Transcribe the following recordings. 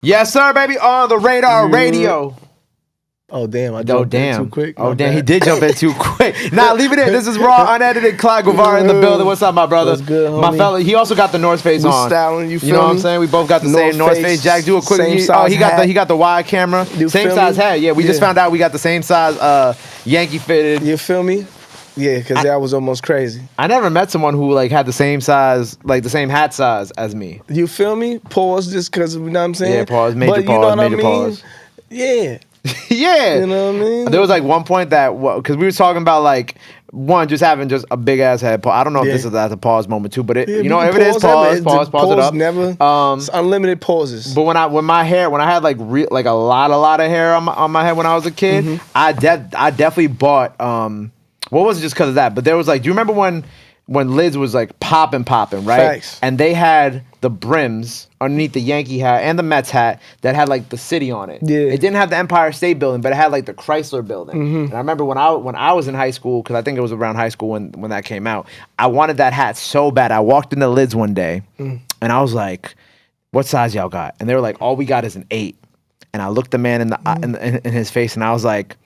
Yes, sir, baby. On the Radar Radio. Oh, damn. I jumped in too quick. Oh, damn. He did jump in too quick. Nah, leave it in. This is raw, unedited. Clyde Guevara in the building. What's up, my brother? What's good, homie? My fella, he also got the North Face on. Styling, you feel know what me? I'm saying? We both got the same North Face. Jack, do a quick. Same He size hat. got the wide camera. Same size hat. Yeah, we just found out we got the same size Yankee fitted. You feel me? Yeah, because that was almost crazy. I never met someone who like had the same size, like the same hat size as me. You feel me? Pause just because, you know what I'm saying? Yeah, pause, major but pause, you know what major I mean? pause. Yeah. Yeah. You know what I mean? There was like one point that, because we were talking about like, one, just having just a big ass head. I don't know if this is at the pause moment too, but it, you know, if it is pause it up. Never. It's unlimited pauses. But when I had like a lot of hair on my head when I was a kid, I definitely bought what was it just because of that? But there was like, do you remember when Lids was like popping, right? Facts. And they had the brims underneath the Yankee hat and the Mets hat that had like the city on it. Yeah. It didn't have the Empire State Building, but it had like the Chrysler Building. And I remember when I was in high school, because I think it was around high school when that came out, I wanted that hat so bad. I walked into Lids one day and I was like, what size y'all got? And they were like, all we got is an 8. And I looked the man in his face and I was like,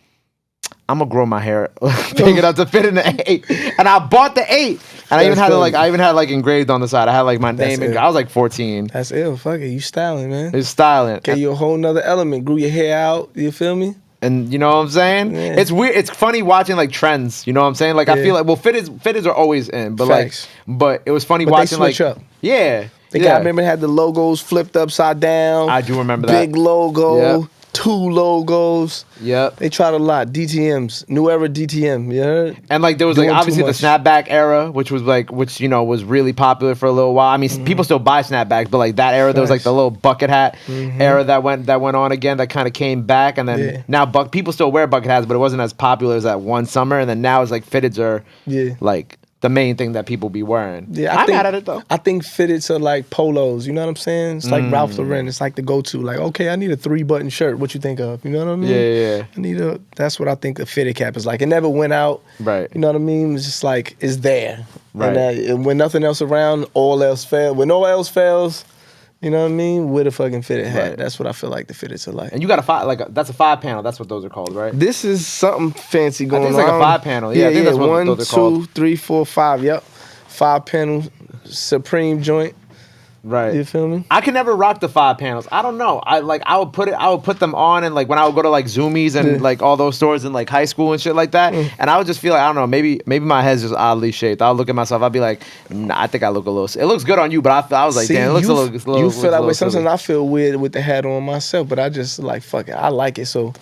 I'm gonna grow my hair big enough to fit in the 8, and I bought the 8, and I even had engraved on the side. I had like my name, and I was like 14. That's ill. Fuck it, you styling, man. It's styling. Get you a whole nother element. Grew your hair out. You feel me? And you know what I'm saying? Yeah. It's weird. It's funny watching like trends. You know what I'm saying? Like I feel like fitteds are always in, but Facts. but it was funny But watching they switch like up. Yeah. I remember it had the logos flipped upside down. I do remember that. Big logo. Yep. 2 logos. Yep. They tried a lot. DTMs. New era DTM. You heard? And like there was Doing like obviously too the much. snapback era, which you know was really popular for a little while. I mean, people still buy snapbacks, but like that era, there was like the little bucket hat era that went on again. That kind of came back, and then now people still wear bucket hats, but it wasn't as popular as that one summer. And then now it's like fitteds are like the main thing that people be wearing. Yeah, I'm mad at it though. I think fitteds are like polos. You know what I'm saying? It's like Ralph Lauren. It's like the go-to. Like, okay, I need a 3-button shirt. What you think of? You know what I mean? Yeah. That's what I think a fitted cap is like. It never went out. Right. You know what I mean? It's just like it's there. Right. And when nothing else around, all else fails. When all else fails, you know what I mean? With a fucking fitted hat. Right. That's what I feel like the fitteds are like. And you got that's a 5-panel. That's what those are called, right? This is something fancy going on. I think it's like a 5-panel. Yeah, I think that's what those are called. 1, 2, 3, 4, 5. Yep. 5-panel Supreme joint. Right. You feel me? I can never rock the 5 panels. I don't know. I would put them on, and like when I would go to like Zoomies and like all those stores in like high school and shit like that, and I would just feel like, I don't know, maybe my head's just oddly shaped. I'll look at myself, I'll be like, nah, I think I look a little. It looks good on you, but I was like, damn, it looks a little. You feel that way. Silly. Sometimes I feel weird with the hat on myself, but I just like fuck it. I like it, so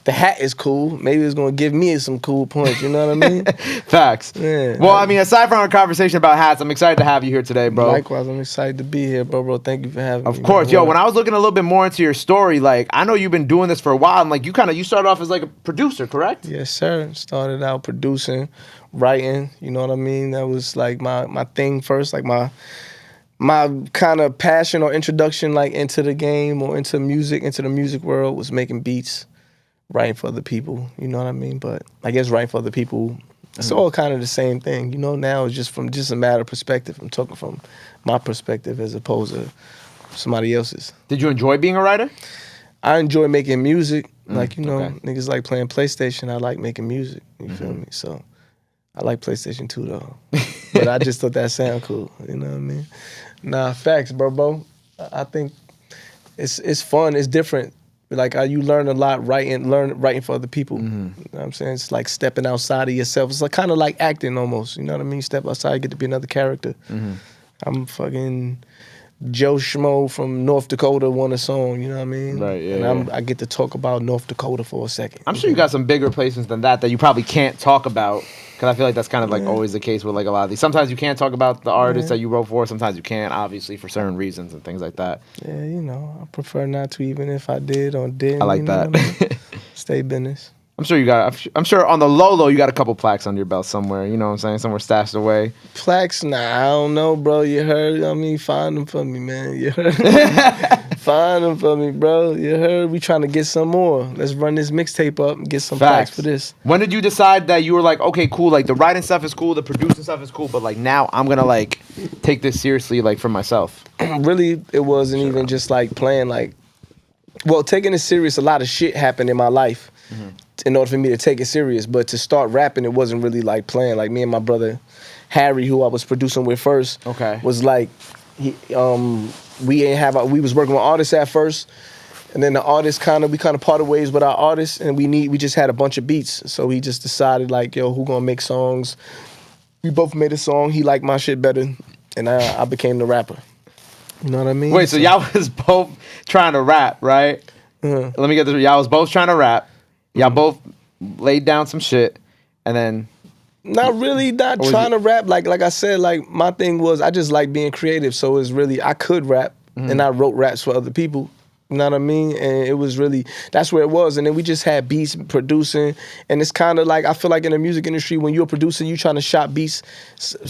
the hat is cool. Maybe it's gonna give me some cool points. You know what I mean? Facts. Yeah. Well, I mean, aside from our conversation about hats, I'm excited to have you here today, bro. Likewise, I'm excited to be here, bro. Thank you for having me. Of course, yo. When I was looking a little bit more into your story, like I know you've been doing this for a while, and like you started off as like a producer, correct? Yes, sir. Started out producing, writing. You know what I mean? That was like my thing first, like my kind of passion or introduction like into the game or into music, into the music world was making beats, writing for other people, you know what I mean? But I guess writing for other people, it's all kind of the same thing. You know, now it's just a matter of perspective. I'm talking from my perspective as opposed to somebody else's. Did you enjoy being a writer? I enjoy making music. Like, you know, okay. niggas like playing PlayStation. I like making music. You feel me? So I like PlayStation 2 though. But I just thought that sounded cool. You know what I mean? Nah, facts, bro. I think it's fun. It's different. Like you learn a lot writing for other people. You know what I'm saying? It's like stepping outside of yourself. It's like kind of like acting almost. You know what I mean? Step outside, you get to be another character. I'm fucking Joe Schmo from North Dakota won a song, you know what I mean? Right, yeah. And I get to talk about North Dakota for a second. I'm sure you got some bigger placements than that you probably can't talk about, because I feel like that's kind of like always the case with like a lot of these. Sometimes you can't talk about the artists that you wrote for, sometimes you can, obviously, for certain reasons and things like that. Yeah, you know, I prefer not to, even if I did or didn't. I like you know that. what I mean? Stay business. I'm sure on the low, you got a couple plaques under your belt somewhere, you know what I'm saying? Somewhere stashed away. Plaques? Nah, I don't know, bro. You heard? I mean, find them for me, man. You heard? Find them for me, bro. You heard? We trying to get some more. Let's run this mixtape up and get some plaques for this. When did you decide that you were like, okay, cool, like the writing stuff is cool, the producing stuff is cool, but like now I'm gonna like take this seriously like for myself? Really, it wasn't even just like playing like Well, taking it serious, a lot of shit happened in my life in order for me to take it serious. But to start rapping, it wasn't really like playing. Like me and my brother Harry, who I was producing with first, was like, we was working with artists at first, and then the artists we kind of parted ways with our artists, and we just had a bunch of beats. So we just decided like, yo, who gonna make songs? We both made a song. He liked my shit better, and I became the rapper. You know what I mean? Wait, so y'all was both trying to rap, right? Let me get this. Y'all was both trying to rap. Y'all both laid down some shit, and then... Not really, not trying to rap. Like I said, like my thing was I just like being creative. So it's really, I could rap, and I wrote raps for other people. You know what I mean? And it was really, that's where it was. And then we just had beats producing. And it's kind of like, I feel like in the music industry, when you're a producer, you trying to shop beats.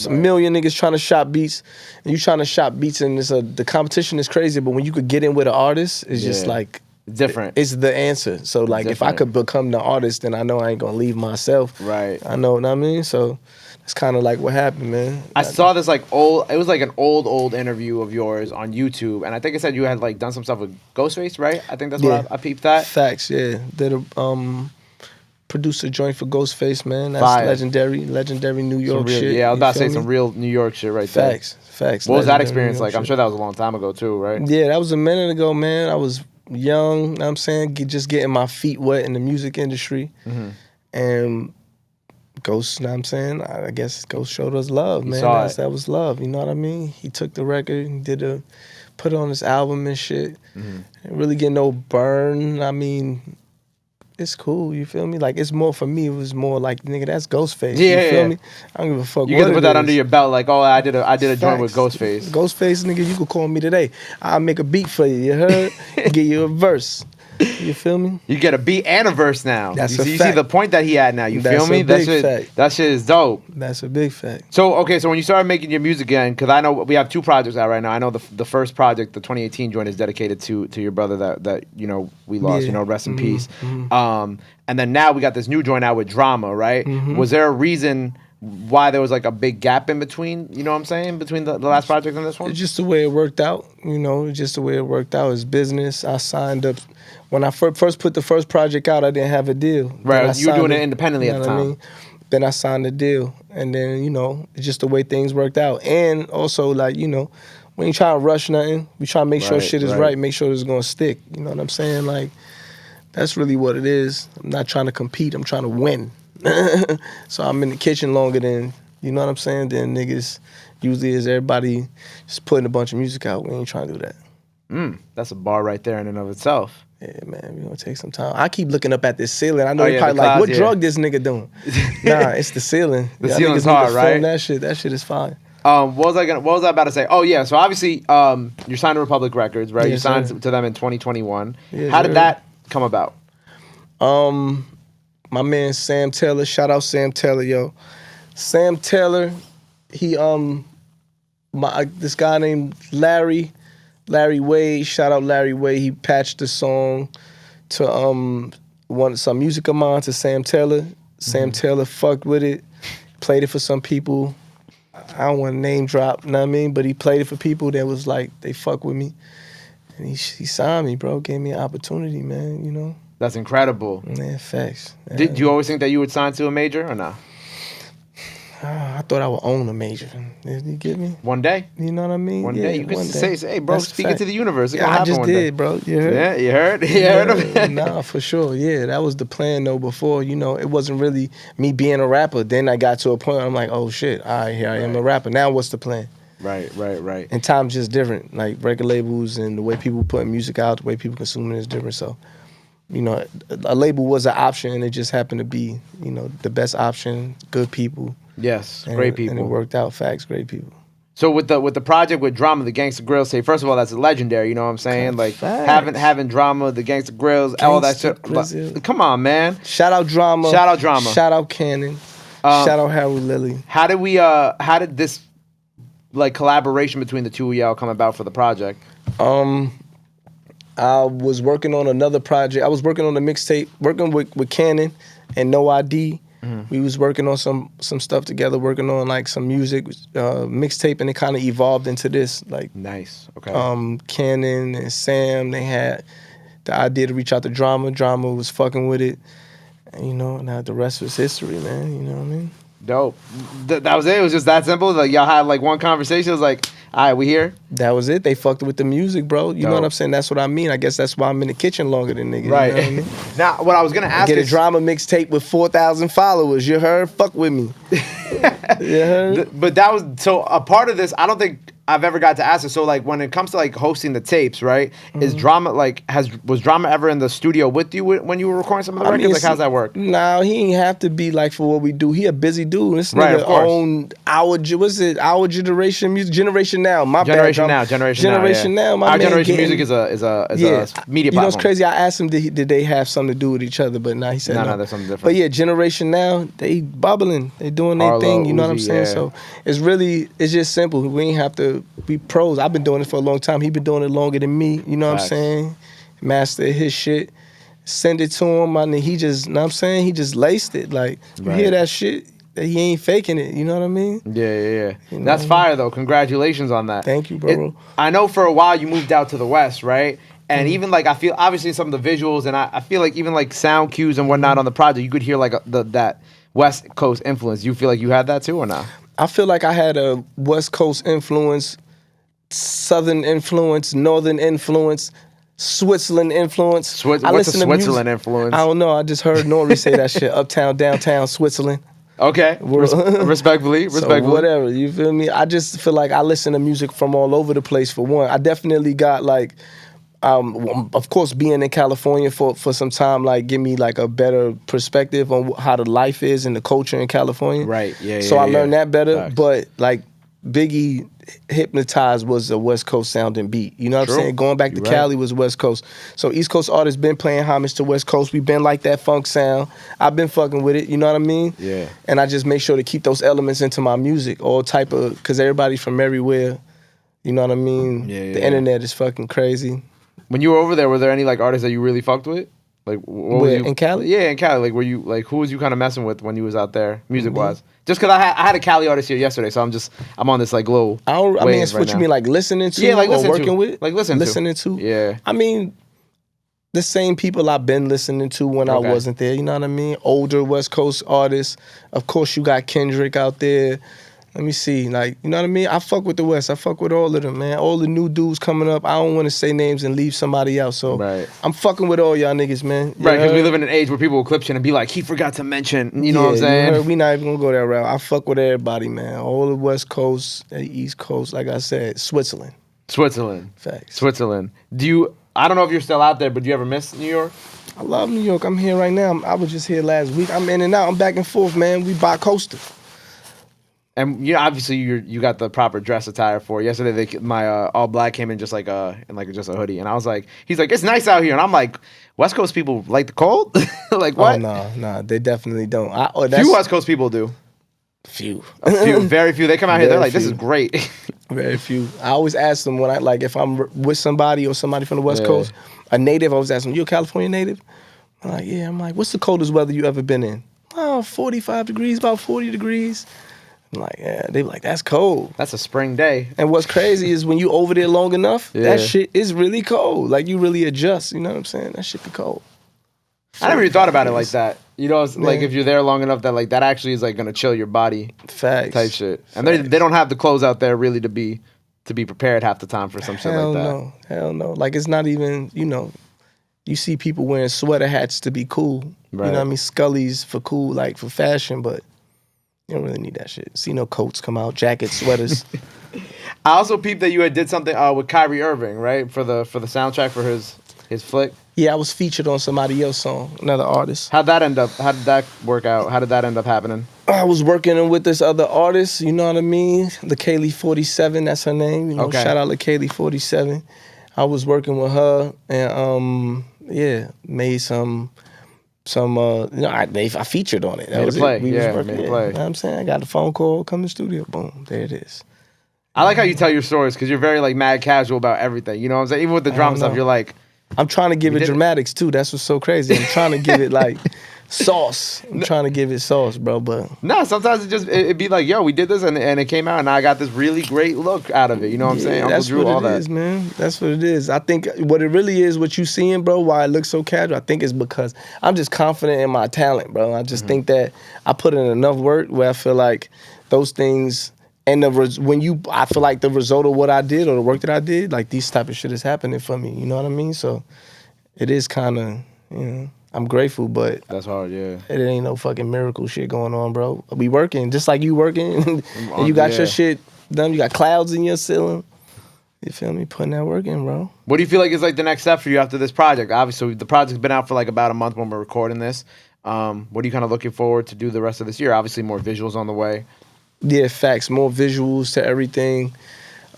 A million niggas trying to shop beats. And you trying to shop beats, and the competition is crazy. But when you could get in with an artist, it's just like, different. It's the answer. So like, if I could become the artist, then I know I ain't gonna leave myself. Right. I know what I mean? So it's kind of like what happened, man. I saw this like it was like an old interview of yours on YouTube, and I think it said you had like done some stuff with Ghostface, right? I think that's what I peeped that. Facts, yeah. Did a producer joint for Ghostface, man. That's legendary New York shit. Yeah, I was about to say some real New York shit right there. Facts. What was that experience like? I'm sure that was a long time ago too, right? Yeah, that was a minute ago, man. I was young, you know what I'm saying, just getting my feet wet in the music industry. And Ghost, you know what I'm saying, I guess Ghost showed us love, man. That was love, you know what I mean? He took the record and put it on his album and shit. Didn't really get no burn. I mean, it's cool, you feel me? Like, it's more for me, it was more like, nigga, that's Ghostface. Yeah, you feel me? I don't give a fuck. You get to put that under your belt, like, oh, I did a joint with Ghostface. Ghostface, nigga, you could call me today. I'll make a beat for you, you heard? Get you a verse. You feel me? You get a beat and a verse now. That's you a see, fact. You see the point that he had now. You feel me? That's a big fact. That shit is dope. That's a big fact. So, okay, so when you started making your music again, because I know we have 2 projects out right now. I know the first project, the 2018 joint, is dedicated to your brother that you know we lost. You know, rest in peace. And then now we got this new joint out with Drama, right? Was there a reason why there was like a big gap in between? You know what I'm saying? Between the last project and this one? It's just the way it worked out. You know, just the way it worked out. It's business. I signed up. When I first put the first project out, I didn't have a deal. Right, you were doing it independently at the time. Then I signed the deal. And then, you know, it's just the way things worked out. And also, like, you know, we ain't trying to rush nothing. We try to make sure shit is right, make sure it's going to stick. You know what I'm saying? Like, that's really what it is. I'm not trying to compete. I'm trying to win. So I'm in the kitchen longer than, you know what I'm saying, than niggas usually is. Everybody just putting a bunch of music out. We ain't trying to do that. That's a bar right there in and of itself. Yeah, man, we gonna take some time. I keep looking up at this ceiling. I know you're probably like, what drug this nigga doing? Nah, it's the ceiling. The ceiling's hard, right? That shit is fine. What was I about to say? Oh yeah, so obviously you're signed to Republic Records, right? You signed to them in 2021. How did that come about? My man Sam Taylor, shout out Sam Taylor, yo. Sam Taylor, he this guy named Larry Wade, shout out Larry Wade. He patched the song to some music of mine to Sam Taylor. Sam Taylor fucked with it, played it for some people. I don't want to name drop, you know what I mean? But he played it for people that was like, they fuck with me. And he signed me, bro, gave me an opportunity, man, you know? That's incredible. Man, facts. Did you always think that you would sign to a major or not? I thought I would own a major. You get me? One day? You know what I mean? One day. You could say, hey, bro, speak it to the universe. Yeah, I just did, bro. You heard? Yeah, you heard? You heard of it? Nah, for sure. Yeah, that was the plan, though, before. You know, it wasn't really me being a rapper. Then I got to a point where I'm like, oh, shit, all right, here I am a rapper. Now what's the plan? Right. And time's just different. Like, record labels and the way people put music out, the way people consume it is different. So, you know, a label was an option, and it just happened to be, you know, the best option, good people. Yes, great people. And it worked out. Facts, great people. So with the project with Drama, the Gangsta Grillz, say first of all, that's legendary. You know what I'm saying? Like having Drama, the Gangsta Grillz, all that shit. Come on, man. Shout out Drama. Shout out Drama. Shout out Cannon. Shout out Harold Lilly. How did this like collaboration between the two of y'all come about for the project? I was working on another project. I was working on a mixtape, working with Cannon and No ID. We was working on some stuff together, working on like some music mixtape, and it kind of evolved into this. Like nice, okay. Cannon and Sam, they the idea to reach out to Drama. Drama was fucking with it. And, you know, now the rest was history, man. You know what I mean? Dope. That was it? It was just that simple? Like, y'all had, like, one conversation? It was like, all right, we here? That was it. They fucked with the music, bro. You know what I'm saying? That's what I mean. I guess that's why I'm in the kitchen longer than niggas. Right. You know what I mean? Now, what I was going to ask Get is... a Drama mixtape with 4,000 followers. You heard? Fuck with me. You heard? But that was... So, a part of this, I don't think I've ever got to ask it. So, like, when it comes to, like, hosting the tapes, right? Is Drama, like... Was Drama ever in the studio with you when you were recording some of the records? Like, how's that work? Nah, he ain't have to be, like, for what we do. He a busy dude. This Right, nigga of course. own our generation music. Generation Now. My Generation bad. Generation Now. My Our man generation getting- music is a media platform. You know what's crazy? I asked him, did they have something to do with each other? But nah, he said no. No, there's something different. But yeah, Generation Now, they bubbling. They doing their Arlo, thing. You know what I'm Uzi, saying? yeah. So it's just simple. We ain't have to be pros. I've been doing it for a long time. He been doing it longer than me. You know what I'm Facts. saying? Master his shit. Send it to him. I mean, he just, you know what I'm saying? He just laced it. Like, you Right. hear that shit, he ain't faking it. You know what I mean? Yeah. You know That's what I fire, though. Congratulations on that. Thank you, bro. I know for a while you moved out to the West, right? And even like I feel obviously some of the visuals and I feel like even like sound cues and whatnot on the project, you could hear like that West Coast influence. You feel like you had that too or not? I feel like I had a West Coast influence, Southern influence, Northern influence, Switzerland influence. What's I the listen to Switzerland music. influence? I don't know. I just heard Nori say that shit. Uptown, downtown, Switzerland. Okay. Respectfully. So whatever, you feel me? I just feel like I listen to music from all over the place for one. I definitely got like, of course, being in California for some time, like give me like a better perspective on how the life is and the culture in California. Right, yeah, So I learned that better, Facts. but like Biggie Hypnotized was a West Coast sounding beat. You know what True. I'm saying? Going back to You're right. Cali was West Coast. So East Coast artists been playing homage to West Coast. We been like that funk sound. I've been fucking with it, you know what I mean? Yeah. And I just make sure to keep those elements into my music, all type of, because everybody from everywhere, you know what I mean? Yeah. The internet is fucking crazy. When you were over there, were there any like artists that you really fucked with? Like what Where, was you, in Cali? Yeah, in Cali. Like were you like who was you kind of messing with when you was out there, music wise? Just because I had a Cali artist here yesterday, so I'm on this like low. I mean, wave it's right what you now. mean, like listening to, Yeah, like or listen working to. with, Like listening to. Yeah. I mean, the same people I've been listening to when Okay. I wasn't there. You know what I mean? Older West Coast artists. Of course, you got Kendrick out there. Let me see, like, you know what I mean? I fuck with the West. I fuck with all of them, man. All the new dudes coming up. I don't want to say names and leave somebody out. So Right. I'm fucking with all y'all niggas, man. You Right, because we heard? live in an age where people will clip shit and be like, he forgot to mention. You know what I'm Yeah, saying? heard? We not even gonna go that route. I fuck with everybody, man. All the West Coast, the East Coast, like I said, Switzerland. Switzerland. Facts. Switzerland. I don't know if you're still out there, but do you ever miss New York? I love New York. I'm here right now. I was just here last week. I'm in and out. I'm back and forth, man. We bi-coastal. And you know, obviously you got the proper dress attire for it. Yesterday. My all black came in just like just a hoodie, and I was like, he's like, it's nice out here, and I'm like, West Coast people like the cold, like what? Oh no, they definitely don't. Few West Coast people do. Few. Very few. They come out here, they're Very like, this few. is great. Very few. I always ask them when if I'm with somebody or somebody from the West Yeah. Coast, a native. I always ask them, you a California native? I'm like, yeah. I'm like, what's the coldest weather you ever been in? Oh, 45 degrees, about 40 degrees. I'm like, yeah. They be like, that's cold. That's a spring day. And what's crazy is when you over there long enough, Yeah. that shit is really cold. Like you really adjust. You know what I'm saying? That shit be cold. I never even thought about it like that. You know, it's like Yeah. if you're there long enough that like that actually is like gonna chill your body Facts. type shit. And they don't have the clothes out there really to be prepared half the time for some shit Hell like that. no. Hell no. Like it's not even, you see people wearing sweater hats to be cool. You Right. know what I mean? Scullies for cool, like for fashion, but you don't really need that shit. See no coats come out, jackets, sweaters. I also peeped that you had did something with Kyrie Irving, right? For the soundtrack for his flick. Yeah, I was featured on somebody else's song, another artist. How did that work out? How did that end up happening? I was working with this other artist, you know what I mean? LaKaylee 47, that's her name. Okay. Shout out LaKaylee 47. I was working with her and made some I featured on it. That Made a was play. it. We was Yeah, working, made a play. You know what I'm saying? I got the phone call, come to the studio, boom, there it is. I like how you tell your stories because you're very like mad casual about everything. You know what I'm saying? Even with the drama stuff, know. you're like, I'm trying to give We it did it. dramatics too. That's what's so crazy. I'm trying to give it like sauce. I'm trying to give it sauce, bro. But no, sometimes it'd be like, yo, we did this and it came out and I got this really great look out of it. You know what I'm saying? Uncle That's Drew, what all it that. is, man. That's what it is. I think what it really is, what you seeing, bro, why it looks so casual, I think it's because I'm just confident in my talent, bro. I just think that I put in enough work where I feel like those things and I feel like the result of what I did or the work that I did, like these type of shit is happening for me. You know what I mean? So it is kind of, you know, I'm grateful, but that's hard, yeah. It ain't no fucking miracle shit going on, bro. We working just like you working, and you got your shit done. You got clouds in your ceiling. You feel me? Putting that work in, bro. What do you feel like is like the next step for you after this project? Obviously, the project's been out for like about a month when we're recording this. What are you kind of looking forward to do the rest of this year? Obviously, more visuals on the way. Yeah, facts. More visuals to everything.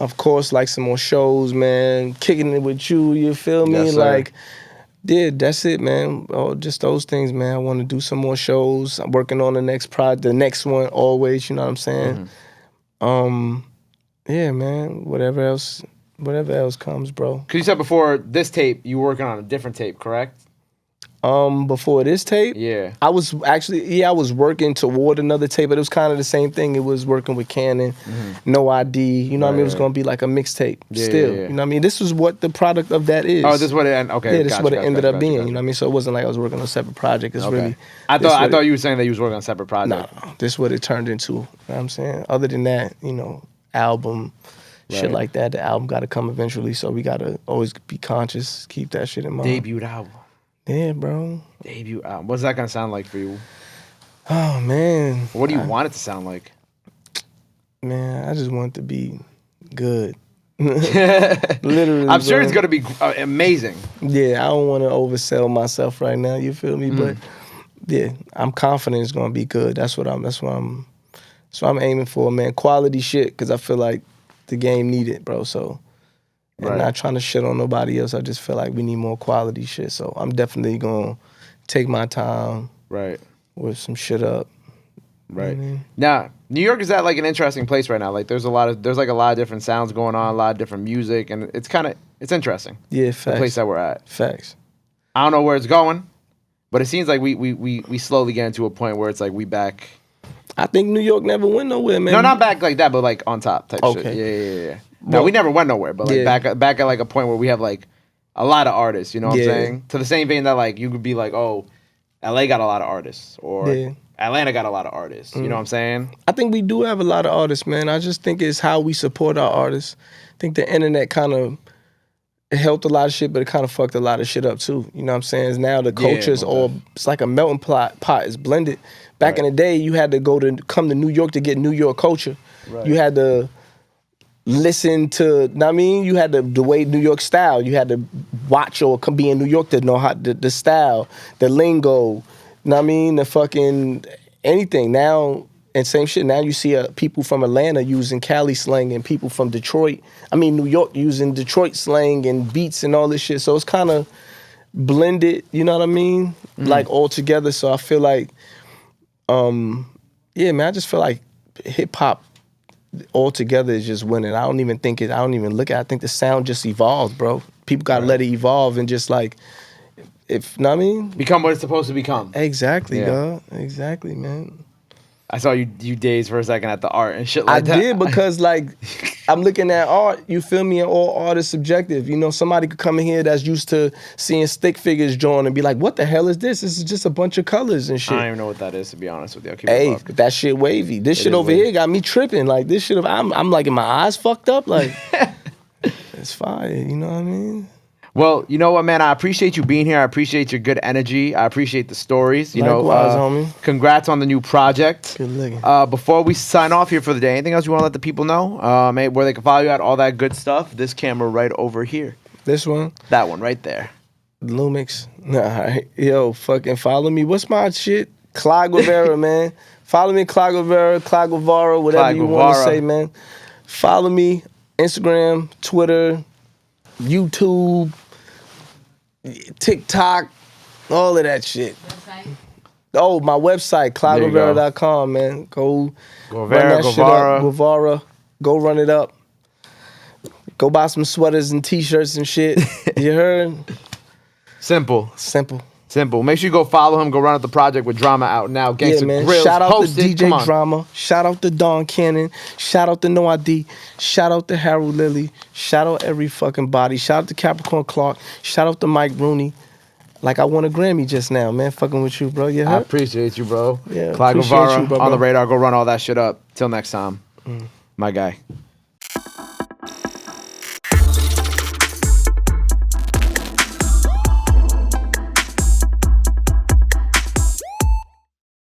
Of course, like some more shows, man. Kicking it with you. You feel me? Yes, sir. Like. Yeah, that's it, man. Oh, just those things, man. I want to do some more shows. I'm working on the next project, the next one, always. You know what I'm saying? Yeah, man. Whatever else comes, bro. Because you said before this tape, you were working on a different tape, correct? Before this tape, Yeah. I was working toward another tape, but it was kind of the same thing. It was working with Canon, No ID. You know what I mean? It was gonna be like a mixtape. Still, yeah. you know what I mean? This was what the product of that is. Oh, this is what it ended. Okay. Yeah, this is what it ended up being. Gotcha. You know what I mean? So it wasn't like I was working on a separate project. It's really. I thought you were saying that you was working on a separate project. No, this is what it turned into. You know what I'm saying? Other than that, you know, album, shit like that. The album got to come eventually, so we got to always be conscious, keep that shit in mind. Debut album. Yeah, bro. Debut album. What's that gonna sound like for you? Oh man. What do you want it to sound like? Man, I just want it to be good. Literally. I'm sure bro. it's gonna be amazing. Yeah, I don't want to oversell myself right now. You feel me? But yeah, I'm confident it's gonna be good. That's what I'm aiming for, man. Quality shit, because I feel like the game need it, bro. So. And not trying to shit on nobody else. I just feel like we need more quality shit. So I'm definitely going to take my time with some shit up. Right. You know what I mean? Now, New York is at like an interesting place right now. Like there's like a lot of different sounds going on, a lot of different music, and it's interesting. Yeah, facts. The place that we're at. Facts. I don't know where it's going, but it seems like we slowly get into a point where it's like we back. I think New York never went nowhere, man. No, not back like that, but like on top type shit. Yeah. No, we never went nowhere, but like back at like a point where we have like a lot of artists, you know what I'm saying? To the same vein that like you could be like, oh, LA got a lot of artists, or Atlanta got a lot of artists. You know what I'm saying? I think we do have a lot of artists, man. I just think it's how we support our artists. I think the internet kind of helped a lot of shit, but it kind of fucked a lot of shit up too. You know what I'm saying? Now the culture's it's like a melting pot. It's blended. Back in the day, you had to come to New York to get New York culture. Right. You had to listen to, I mean, you had the way New York style. You had to watch or be in New York to know how the style, the lingo. Know what I mean? The fucking anything. Now, and same shit. Now you see people from Atlanta using Cali slang and people from New York using Detroit slang and beats and all this shit. So it's kind of blended. You know what I mean? Like all together. So I feel like. Yeah, man, I just feel like hip hop altogether is just winning. I don't even look at it. I think the sound just evolved, bro. People gotta let it evolve and just like, know what I mean? Become what it's supposed to become. Exactly, dog. Exactly, man. I saw you daze for a second at the art and shit like that. I did because like I'm looking at art, you feel me, and all art is subjective. You know, somebody could come in here that's used to seeing stick figures drawn and be like, what the hell is this? This is just a bunch of colors and shit. I don't even know what that is, to be honest with you. Hey, but that shit wavy. This shit over here got me tripping. Like this shit, I'm like, in my eyes fucked up? Like, it's fire, you know what I mean? Well, you know what, man? I appreciate you being here. I appreciate your good energy. I appreciate the stories. Likewise, homie. Congrats on the new project. Good looking. Before we sign off here for the day, anything else you want to let the people know? Where they can follow you at, all that good stuff. This camera right over here. This one? That one right there. Lumix. Nah, yo, fucking follow me. What's my shit? Clyde Guevara, man. Follow me, Clyde Guevara, whatever you want to say, man. Follow me, Instagram, Twitter, YouTube, TikTok, all of that shit. Website? Oh, my website, ClydeGuevara.com, man. Go run that shit up. Guevara. Go run it up. Go buy some sweaters and t-shirts and shit. You heard? Simple. Simple. Make sure you go follow him. Go run up the project with Drama out now. Gangsta man. Grillz Shout out hosted. to DJ Drama. Shout out to Don Cannon. Shout out to No ID. Shout out to Harold Lilly. Shout out every fucking body. Shout out to Capricorn Clark. Shout out to Mike Rooney. Like I won a Grammy just now, man. Fucking with you, bro. You heard? I appreciate you, bro. Yeah, Clyde appreciate Guevara you, bro. on the radar. Go run all that shit up. Till next time. My guy.